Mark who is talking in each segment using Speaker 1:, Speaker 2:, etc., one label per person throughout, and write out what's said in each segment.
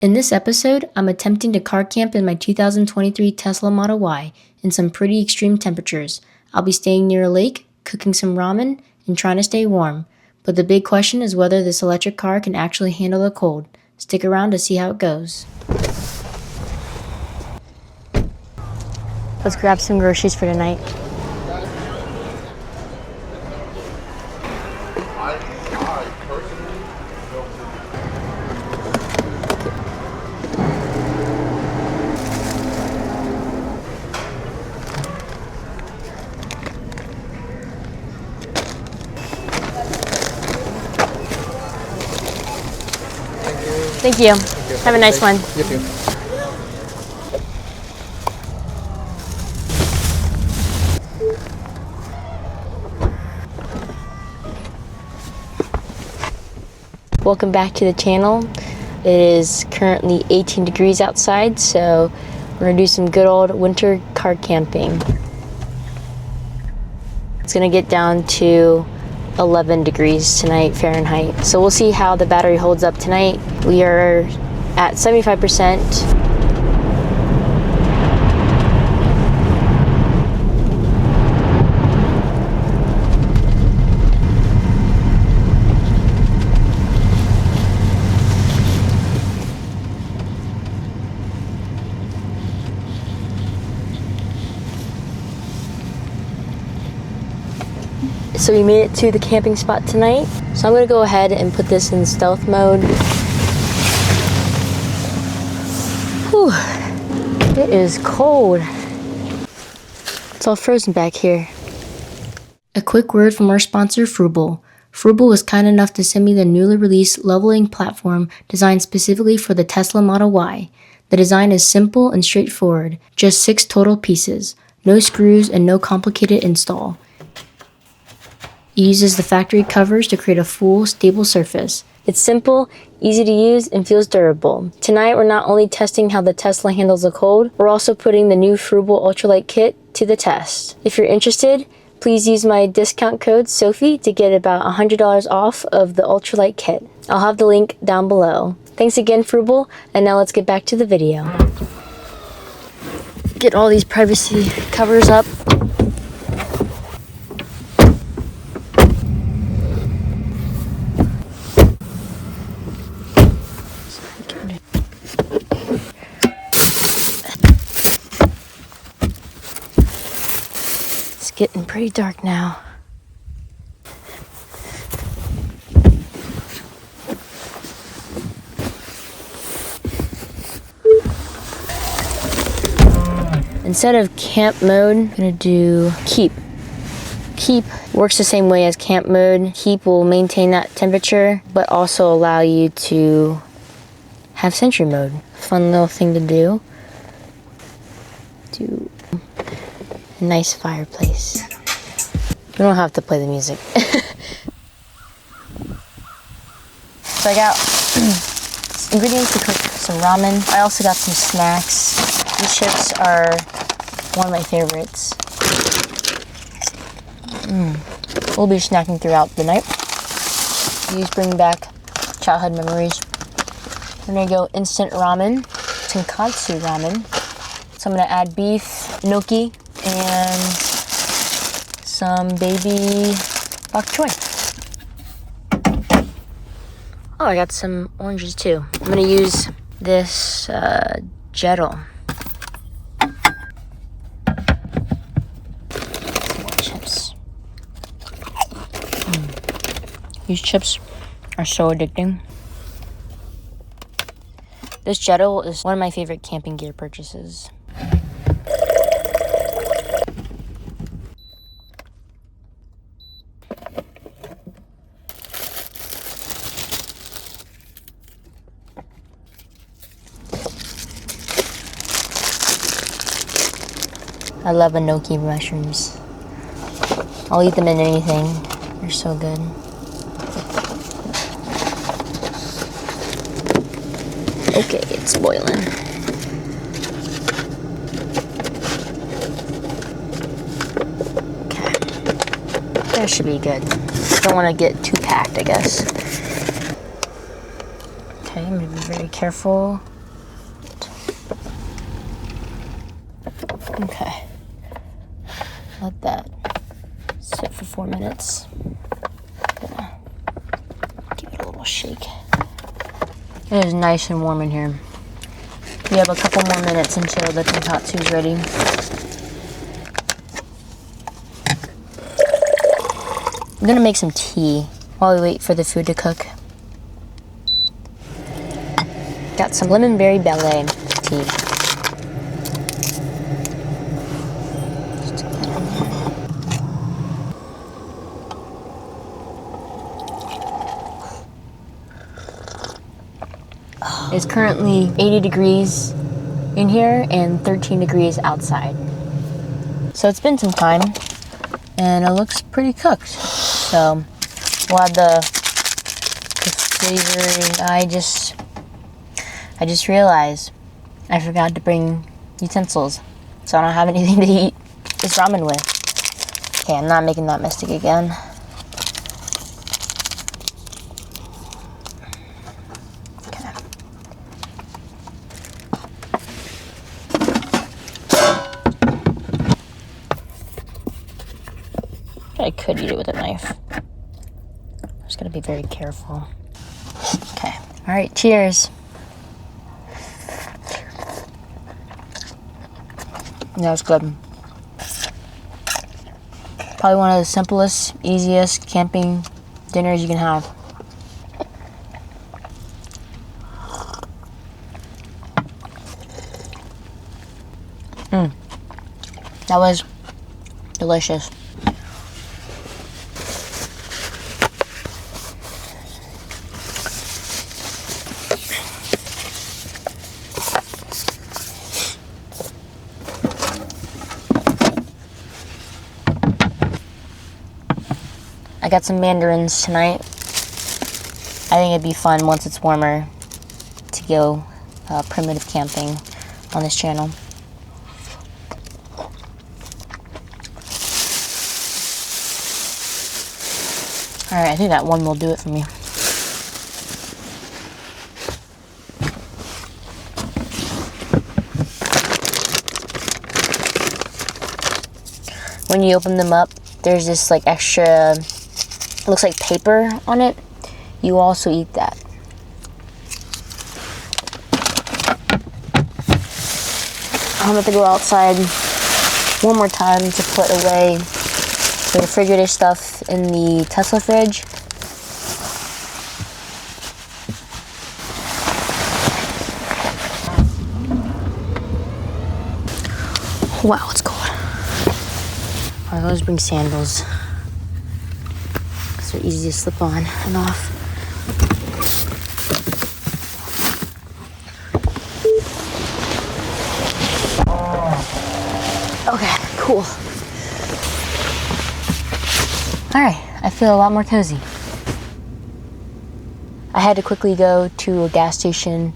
Speaker 1: In this episode, I'm attempting to car camp in my 2023 Tesla Model Y in some pretty extreme temperatures. I'll be staying near a lake, cooking some ramen, and trying to stay warm. But the big question is whether this electric car can actually handle the cold. Stick around to see how it goes. Let's grab some groceries for tonight. Thank you. Have a nice one.
Speaker 2: You too.
Speaker 1: Welcome back to the channel. It is currently 18 degrees outside, so we're gonna do some good old winter car camping. It's gonna get down to 11 degrees tonight Fahrenheit. So we'll see how the battery holds up tonight. We are at 75%. So we made it to the camping spot tonight. So I'm gonna go ahead and put this in stealth mode. Whew, it is cold. It's all frozen back here. A quick word from our sponsor, Frugal. Frugal was kind enough to send me the newly released leveling platform designed specifically for the Tesla Model Y. The design is simple and straightforward, just 6 total pieces, no screws and no complicated install. It uses the factory covers to create a full, stable surface. It's simple, easy to use, and feels durable. Tonight, we're not only testing how the Tesla handles the cold, we're also putting the new Frugal Ultra Lite Kit to the test. If you're interested, please use my discount code Sophie to get about $100 off of the Ultra Lite Kit. I'll have the link down below. Thanks again, Frugal, and now let's get back to the video. Get all these privacy covers up. It's getting pretty dark now. Instead of camp mode, I'm gonna do keep. Keep works the same way as camp mode. Keep will maintain that temperature, but also allow you to have sentry mode. Fun little thing to do. Do a nice fireplace. You don't have to play the music. So I got ingredients to cook some ramen. I also got some snacks. These chips are one of my favorites. We'll be snacking throughout the night. These bring back childhood memories. We're gonna go instant ramen, tonkatsu ramen. So I'm gonna add beef, gnocchi, and some baby bok choy. Oh, I got some oranges too. I'm gonna use this Jettle. More chips. These chips are so addicting. This Jettle is one of my favorite camping gear purchases. I love gnocchi mushrooms. I'll eat them in anything. They're so good. Okay, it's boiling. Okay. That should be good. Don't want to get too packed, I guess. Okay, I'm going to be very careful Okay. Let that sit for 4 minutes. Gonna give it a little shake. It is nice and warm in here. We have a couple more minutes until the tonkatsu is ready. I'm gonna make some tea while we wait for the food to cook. Got some lemon berry ballet tea. It's currently 80 degrees in here and 13 degrees outside. So it's been some time and it looks pretty cooked. So we'll add the flavoring. I just realized I forgot to bring utensils, so I don't have anything to eat this ramen with. Okay, I'm not making that mistake again. I could eat it with a knife. I'm just gonna be very careful. Okay. All right. Cheers. That was good. Probably one of the simplest, easiest camping dinners you can have. That was delicious. I got some mandarins tonight. I think it'd be fun once it's warmer to go primitive camping on this channel. Alright, I think that one will do it for me. When you open them up, there's this like extra, looks like paper on it. You also eat that. I'm going to go outside one more time to put away the refrigerator stuff in the Tesla fridge. Wow, it's cold. I always bring sandals because they're easy to slip on and off. Okay, cool. Alright, I feel a lot more cozy. I had to quickly go to a gas station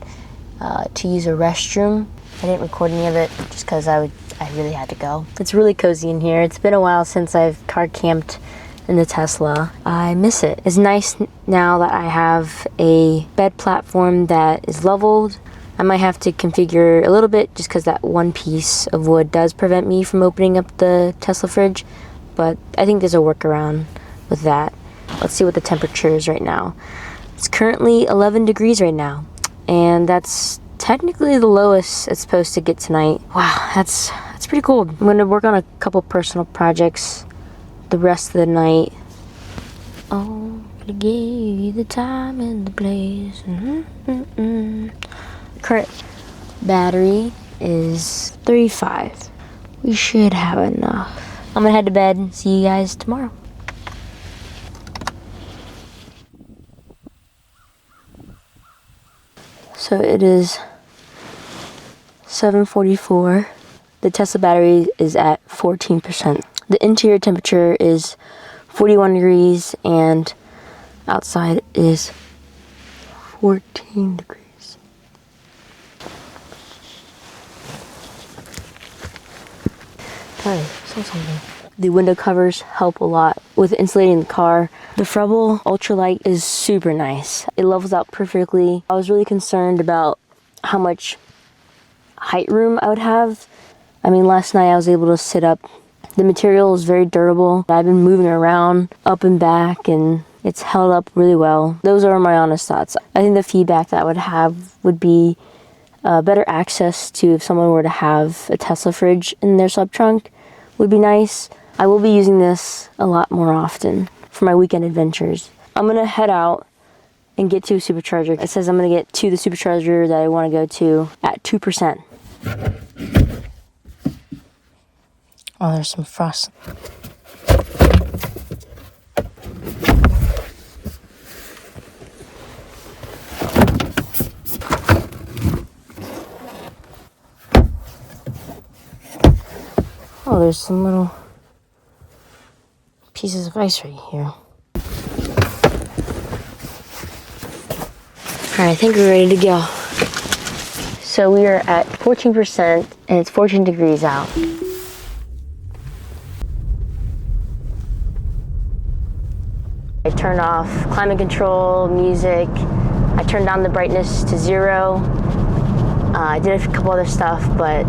Speaker 1: to use a restroom. I didn't record any of it just because I really had to go. It's really cozy in here. It's been a while since I've car camped in the Tesla. I miss it. It's nice now that I have a bed platform that is leveled. I might have to configure a little bit just because that one piece of wood does prevent me from opening up the Tesla fridge, but I think there's a workaround with that. Let's see what the temperature is right now. It's currently 11 degrees right now, and that's technically the lowest it's supposed to get tonight. Wow, that's pretty cold. I'm gonna work on a couple personal projects the rest of the night. Oh, to give you the time and the place. Current battery is 35. We should have enough. I'm gonna head to bed and see you guys tomorrow. So it is 7:44. The Tesla battery is at 14%. The interior temperature is 41 degrees and outside is 14 degrees. Sorry, saw something. The window covers help a lot with insulating the car. The Frubble Ultra Lite is super nice. It levels out perfectly. I was really concerned about how much height room I would have I mean, last night I was able to sit up. The material is very durable. I've been moving around up and back, and it's held up really well. Those are my honest thoughts. I think the feedback that I would have would be better access to if someone were to have a Tesla fridge in their sub trunk would be nice. I will be using this a lot more often for my weekend adventures. I'm gonna head out and get to a supercharger. It says I'm gonna get to the supercharger that I wanna go to at 2%. Oh, there's some frost. Oh, there's some little pieces of ice right here. Alright, I think we're ready to go. So we are at 14% and it's 14 degrees out. I turned off climate control, music. I turned down the brightness to 0. I did a couple other stuff, but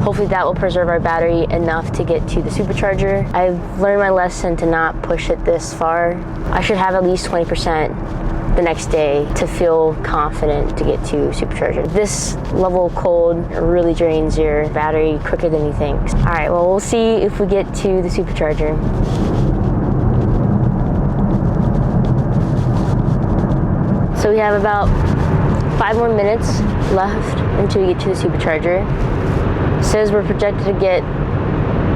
Speaker 1: hopefully that will preserve our battery enough to get to the supercharger. I've learned my lesson to not push it this far. I should have at least 20% the next day to feel confident to get to supercharger. This level of cold really drains your battery quicker than you think. All right, well, we'll see if we get to the supercharger. So we have about 5 more minutes left until we get to the supercharger. It says we're projected to get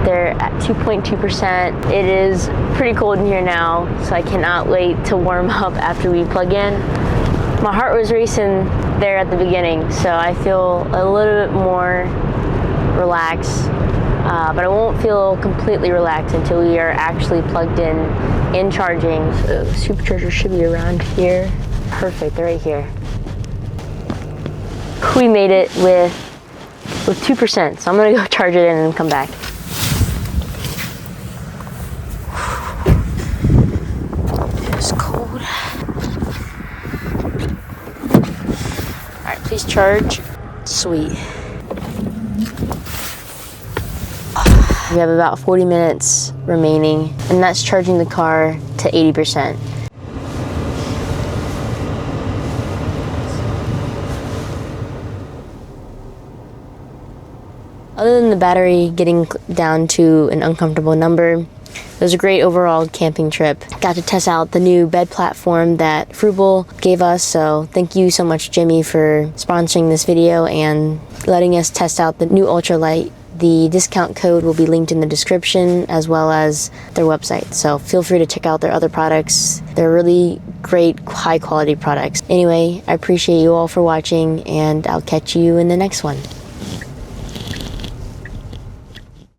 Speaker 1: there at 2.2%. It is pretty cold in here now, so I cannot wait to warm up after we plug in. My heart was racing there at the beginning, so I feel a little bit more relaxed, but I won't feel completely relaxed until we are actually plugged in and charging. So supercharger should be around here. Perfect, they're right here. We made it with 2%, so I'm gonna go charge it in and come back. It's cold. All right, please charge. Sweet. We have about 40 minutes remaining, and that's charging the car to 80%. Other than the battery getting down to an uncomfortable number, it was a great overall camping trip. Got to test out the new bed platform that Frugal gave us, so thank you so much, Jimmy, for sponsoring this video and letting us test out the new Ultra Lite. The discount code will be linked in the description as well as their website, so feel free to check out their other products. They're really great, high quality products. Anyway, I appreciate you all for watching, and I'll catch you in the next one.